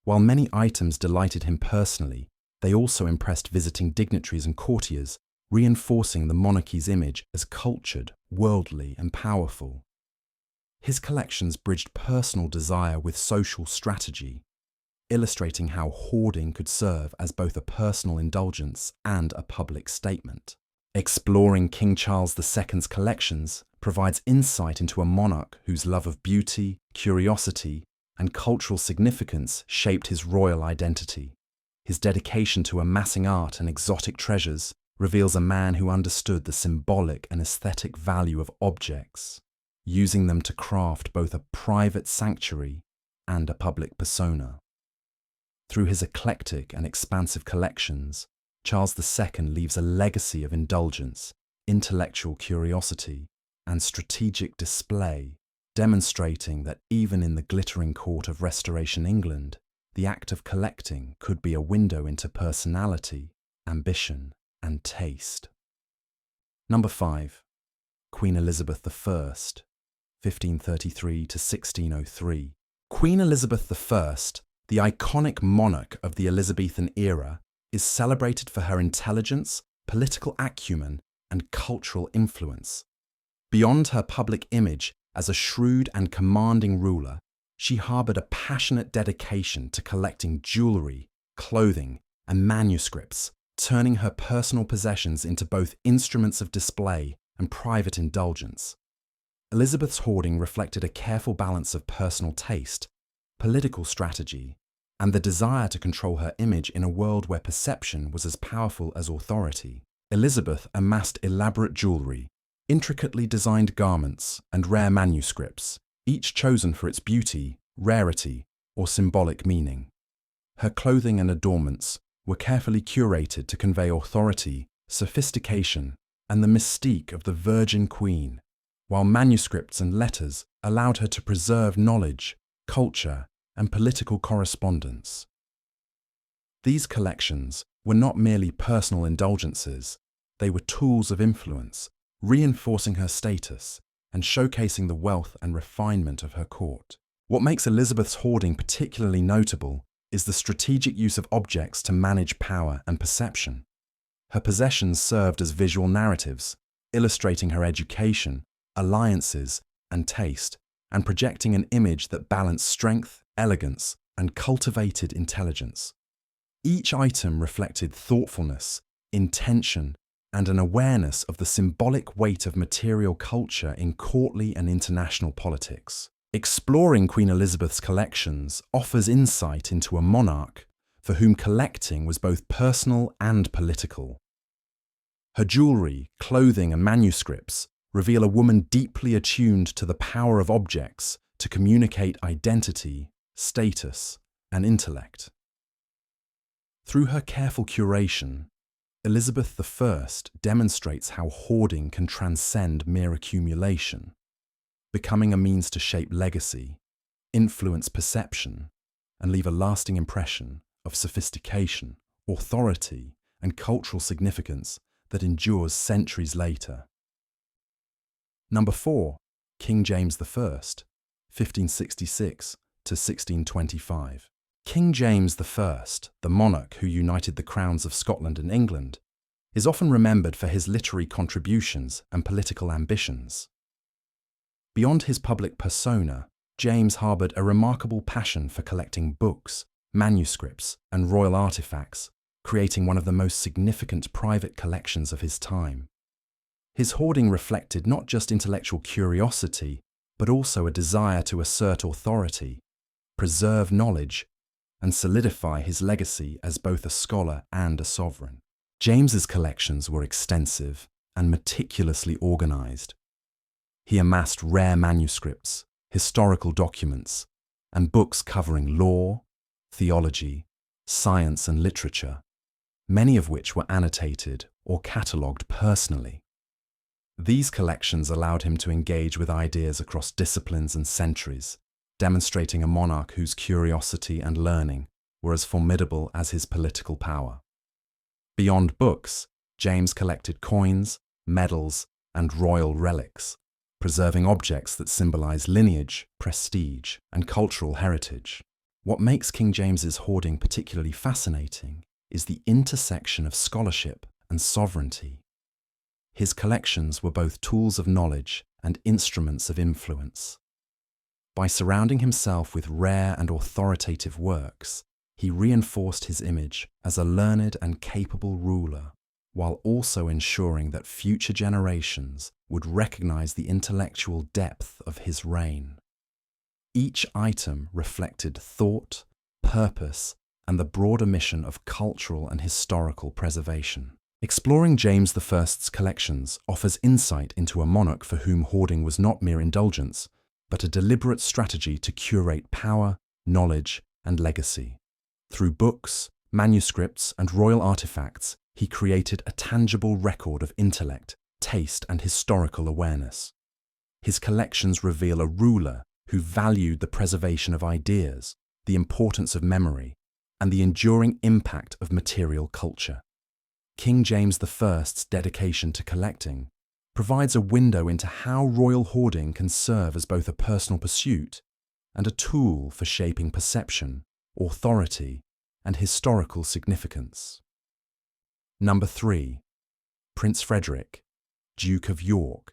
While many items delighted him personally, they also impressed visiting dignitaries and courtiers, reinforcing the monarchy's image as cultured, worldly, and powerful. His collections bridged personal desire with social strategy, illustrating how hoarding could serve as both a personal indulgence and a public statement. Exploring King Charles II's collections provides insight into a monarch whose love of beauty, curiosity, and cultural significance shaped his royal identity. His dedication to amassing art and exotic treasures reveals a man who understood the symbolic and aesthetic value of objects, using them to craft both a private sanctuary and a public persona. Through his eclectic and expansive collections, Charles II leaves a legacy of indulgence, intellectual curiosity, and strategic display, demonstrating that even in the glittering court of Restoration England, the act of collecting could be a window into personality, ambition, and taste. Number 5. Queen Elizabeth I, 1533 to 1603. Queen Elizabeth I, the iconic monarch of the Elizabethan era, is celebrated for her intelligence, political acumen, and cultural influence. Beyond her public image as a shrewd and commanding ruler, she harbored a passionate dedication to collecting jewelry, clothing, and manuscripts, turning her personal possessions into both instruments of display and private indulgence. Elizabeth's hoarding reflected a careful balance of personal taste, political strategy, and the desire to control her image in a world where perception was as powerful as authority. Elizabeth amassed elaborate jewelry, intricately designed garments, and rare manuscripts, each chosen for its beauty, rarity, or symbolic meaning. Her clothing and adornments were carefully curated to convey authority, sophistication, and the mystique of the Virgin Queen, while manuscripts and letters allowed her to preserve knowledge, culture, and political correspondence. These collections were not merely personal indulgences, they were tools of influence, reinforcing her status and showcasing the wealth and refinement of her court. What makes Elizabeth's hoarding particularly notable is the strategic use of objects to manage power and perception. Her possessions served as visual narratives, illustrating her education, alliances, and taste, and projecting an image that balanced strength, elegance, and cultivated intelligence. Each item reflected thoughtfulness, intention, and an awareness of the symbolic weight of material culture in courtly and international politics. Exploring Queen Elizabeth's collections offers insight into a monarch for whom collecting was both personal and political. Her jewelry, clothing, and manuscripts reveal a woman deeply attuned to the power of objects to communicate identity, status, and intellect. Through her careful curation, Elizabeth I demonstrates how hoarding can transcend mere accumulation, becoming a means to shape legacy, influence perception, and leave a lasting impression of sophistication, authority, and cultural significance that endures centuries later. Number 4. King James I, 1566 to 1625. King James I, the monarch who united the crowns of Scotland and England, is often remembered for his literary contributions and political ambitions. Beyond his public persona, James harboured a remarkable passion for collecting books, manuscripts, and royal artifacts, creating one of the most significant private collections of his time. His hoarding reflected not just intellectual curiosity, but also a desire to assert authority, preserve knowledge, and solidify his legacy as both a scholar and a sovereign. James's collections were extensive and meticulously organised. He amassed rare manuscripts, historical documents, and books covering law, theology, science and literature, many of which were annotated or catalogued personally. These collections allowed him to engage with ideas across disciplines and centuries, demonstrating a monarch whose curiosity and learning were as formidable as his political power. Beyond books, James collected coins, medals, and royal relics, preserving objects that symbolize lineage, prestige, and cultural heritage. What makes King James's hoarding particularly fascinating is the intersection of scholarship and sovereignty. His collections were both tools of knowledge and instruments of influence. By surrounding himself with rare and authoritative works, he reinforced his image as a learned and capable ruler, while also ensuring that future generations would recognize the intellectual depth of his reign. Each item reflected thought, purpose, and the broader mission of cultural and historical preservation. Exploring James I's collections offers insight into a monarch for whom hoarding was not mere indulgence, but a deliberate strategy to curate power, knowledge, and legacy. Through books, manuscripts, and royal artifacts, he created a tangible record of intellect, taste, and historical awareness. His collections reveal a ruler who valued the preservation of ideas, the importance of memory, and the enduring impact of material culture. King James I's dedication to collecting provides a window into how royal hoarding can serve as both a personal pursuit and a tool for shaping perception, authority, and historical significance. Number 3. Prince Frederick, Duke of York,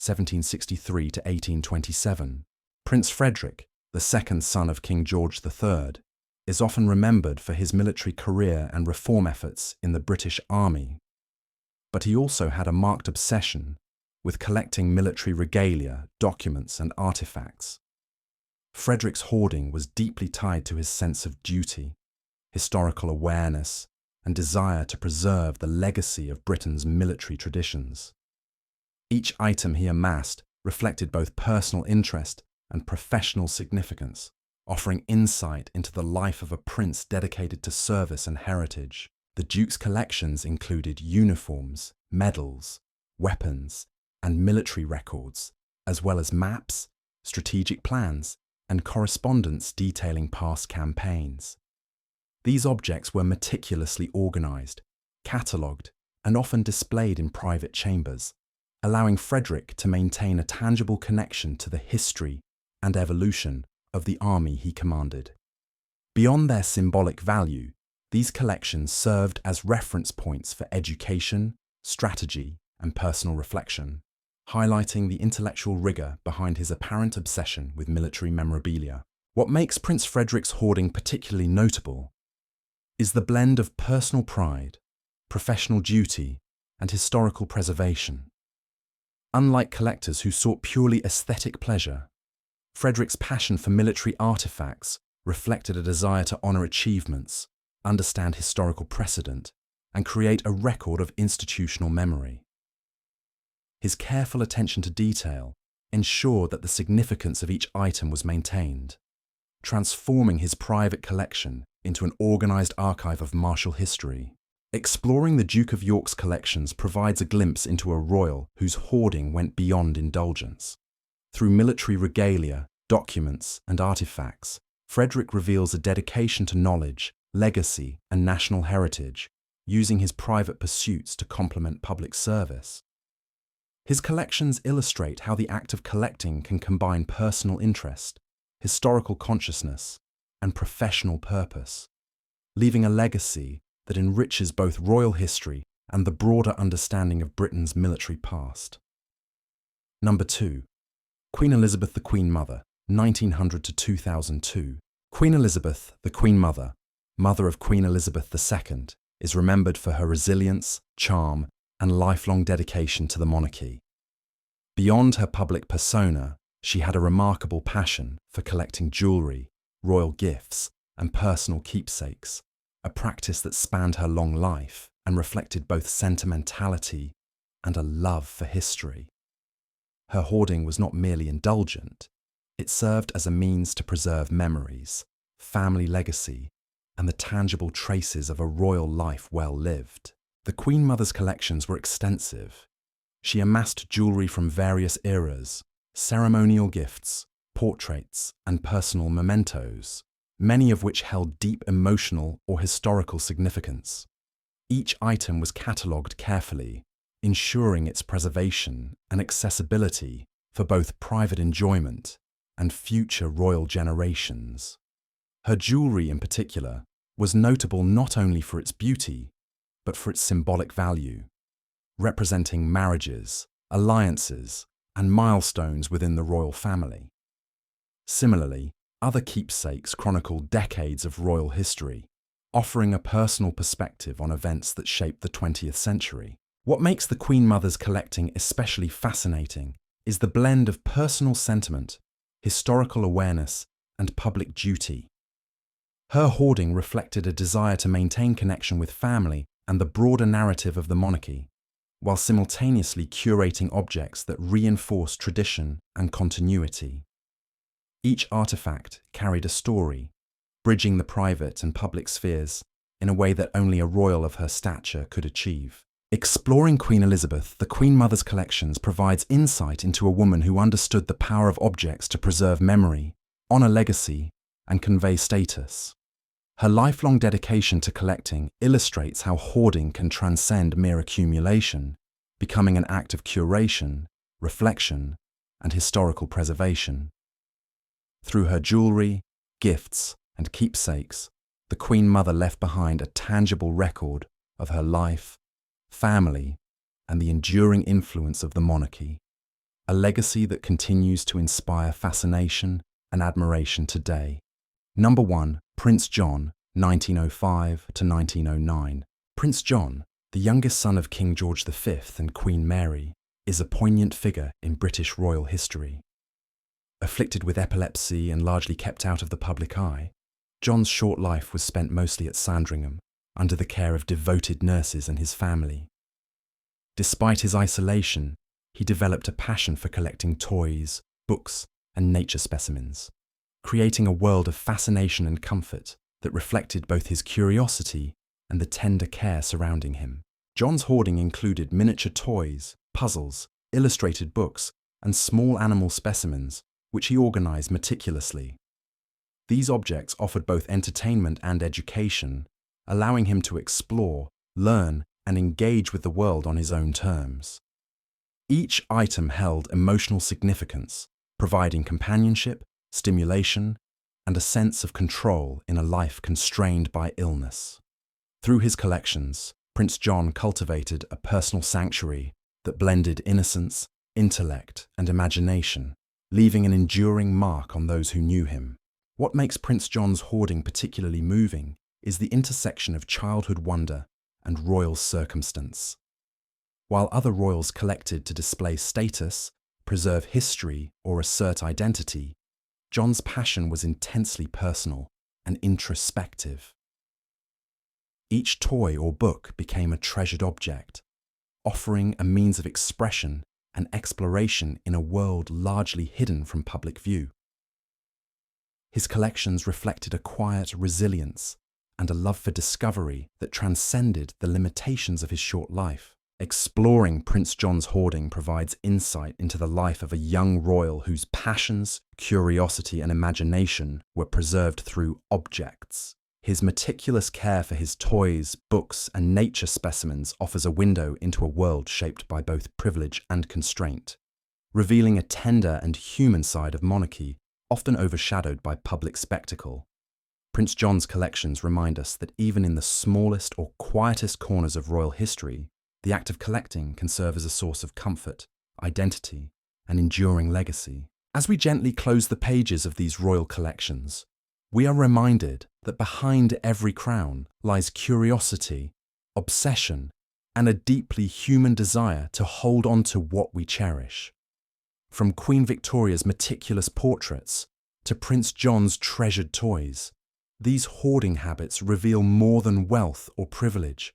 1763 to 1827. Prince Frederick, the second son of King George III, is often remembered for his military career and reform efforts in the British Army. But he also had a marked obsession with collecting military regalia, documents, and artifacts. Frederick's hoarding was deeply tied to his sense of duty, historical awareness, and desire to preserve the legacy of Britain's military traditions. Each item he amassed reflected both personal interest and professional significance, offering insight into the life of a prince dedicated to service and heritage. The Duke's collections included uniforms, medals, weapons, and military records, as well as maps, strategic plans, and correspondence detailing past campaigns. These objects were meticulously organised, catalogued, and often displayed in private chambers, allowing Frederick to maintain a tangible connection to the history and evolution of the army he commanded. Beyond their symbolic value, these collections served as reference points for education, strategy, and personal reflection, highlighting the intellectual rigour behind his apparent obsession with military memorabilia. What makes Prince Frederick's hoarding particularly notable is the blend of personal pride, professional duty, and historical preservation. Unlike collectors who sought purely aesthetic pleasure, Frederick's passion for military artifacts reflected a desire to honour achievements, understand historical precedent, and create a record of institutional memory. His careful attention to detail ensured that the significance of each item was maintained, transforming his private collection into an organised archive of martial history. Exploring the Duke of York's collections provides a glimpse into a royal whose hoarding went beyond indulgence. Through military regalia, documents, and artifacts, Frederick reveals a dedication to knowledge, legacy, and national heritage, using his private pursuits to complement public service. His collections illustrate how the act of collecting can combine personal interest, historical consciousness, and professional purpose, leaving a legacy that enriches both royal history and the broader understanding of Britain's military past. Number 2. Queen Elizabeth the Queen Mother, 1900 to 2002. Queen Elizabeth, the Queen Mother, mother of Queen Elizabeth II, is remembered for her resilience, charm, and lifelong dedication to the monarchy. Beyond her public persona, she had a remarkable passion for collecting jewellery, royal gifts, and personal keepsakes, a practice that spanned her long life and reflected both sentimentality and a love for history. Her hoarding was not merely indulgent, it served as a means to preserve memories, family legacy, and the tangible traces of a royal life well lived. The Queen Mother's collections were extensive. She amassed jewellery from various eras, ceremonial gifts, portraits, and personal mementos, many of which held deep emotional or historical significance. Each item was catalogued carefully, ensuring its preservation and accessibility for both private enjoyment and future royal generations. Her jewellery in particular was notable not only for its beauty, but for its symbolic value, representing marriages, alliances, and milestones within the royal family. Similarly, other keepsakes chronicle decades of royal history, offering a personal perspective on events that shaped the 20th century. What makes the Queen Mother's collecting especially fascinating is the blend of personal sentiment, historical awareness, and public duty. Her hoarding reflected a desire to maintain connection with family and the broader narrative of the monarchy, while simultaneously curating objects that reinforce tradition and continuity. Each artifact carried a story, bridging the private and public spheres in a way that only a royal of her stature could achieve. Exploring Queen Elizabeth, the Queen Mother's collections provides insight into a woman who understood the power of objects to preserve memory, honour legacy, and convey status. Her lifelong dedication to collecting illustrates how hoarding can transcend mere accumulation, becoming an act of curation, reflection, and historical preservation. Through her jewellery, gifts, and keepsakes, the Queen Mother left behind a tangible record of her life, family, and the enduring influence of the monarchy, a legacy that continues to inspire fascination and admiration today. Number 1. Prince John, 1905 to 1909. Prince John, the youngest son of King George V and Queen Mary, is a poignant figure in British royal history. Afflicted with epilepsy and largely kept out of the public eye, John's short life was spent mostly at Sandringham, under the care of devoted nurses and his family. Despite his isolation, he developed a passion for collecting toys, books, and nature specimens, creating a world of fascination and comfort that reflected both his curiosity and the tender care surrounding him. John's hoarding included miniature toys, puzzles, illustrated books, and small animal specimens, which he organised meticulously. These objects offered both entertainment and education, allowing him to explore, learn, and engage with the world on his own terms. Each item held emotional significance, providing companionship, stimulation, and a sense of control in a life constrained by illness. Through his collections, Prince John cultivated a personal sanctuary that blended innocence, intellect, and imagination, leaving an enduring mark on those who knew him. What makes Prince John's hoarding particularly moving is the intersection of childhood wonder and royal circumstance. While other royals collected to display status, preserve history, or assert identity, John's passion was intensely personal and introspective. Each toy or book became a treasured object, offering a means of expression and exploration in a world largely hidden from public view. His collections reflected a quiet resilience and a love for discovery that transcended the limitations of his short life. Exploring Prince John's hoarding provides insight into the life of a young royal whose passions, curiosity, and imagination were preserved through objects, His meticulous care for his toys, books, and nature specimens offers a window into a world shaped by both privilege and constraint, revealing a tender and human side of monarchy, often overshadowed by public spectacle. Prince John's collections remind us that even in the smallest or quietest corners of royal history, the act of collecting can serve as a source of comfort, identity, and enduring legacy. As we gently close the pages of these royal collections, we are reminded that behind every crown lies curiosity, obsession, and a deeply human desire to hold on to what we cherish. From Queen Victoria's meticulous portraits to Prince John's treasured toys, these hoarding habits reveal more than wealth or privilege.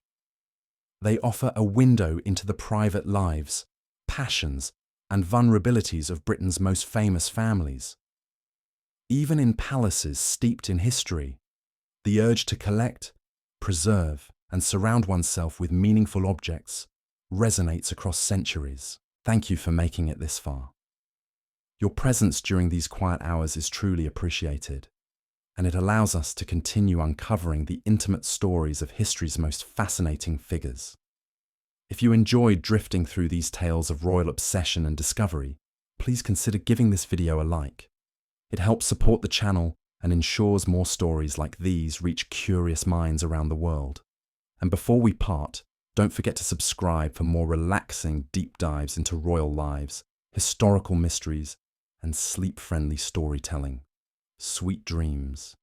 They offer a window into the private lives, passions, and vulnerabilities of Britain's most famous families. Even in palaces steeped in history, the urge to collect, preserve, and surround oneself with meaningful objects resonates across centuries. Thank you for making it this far. Your presence during these quiet hours is truly appreciated, and it allows us to continue uncovering the intimate stories of history's most fascinating figures. If you enjoyed drifting through these tales of royal obsession and discovery, please consider giving this video a like. It helps support the channel and ensures more stories like these reach curious minds around the world. And before we part, don't forget to subscribe for more relaxing deep dives into royal lives, historical mysteries, and sleep-friendly storytelling. Sweet dreams.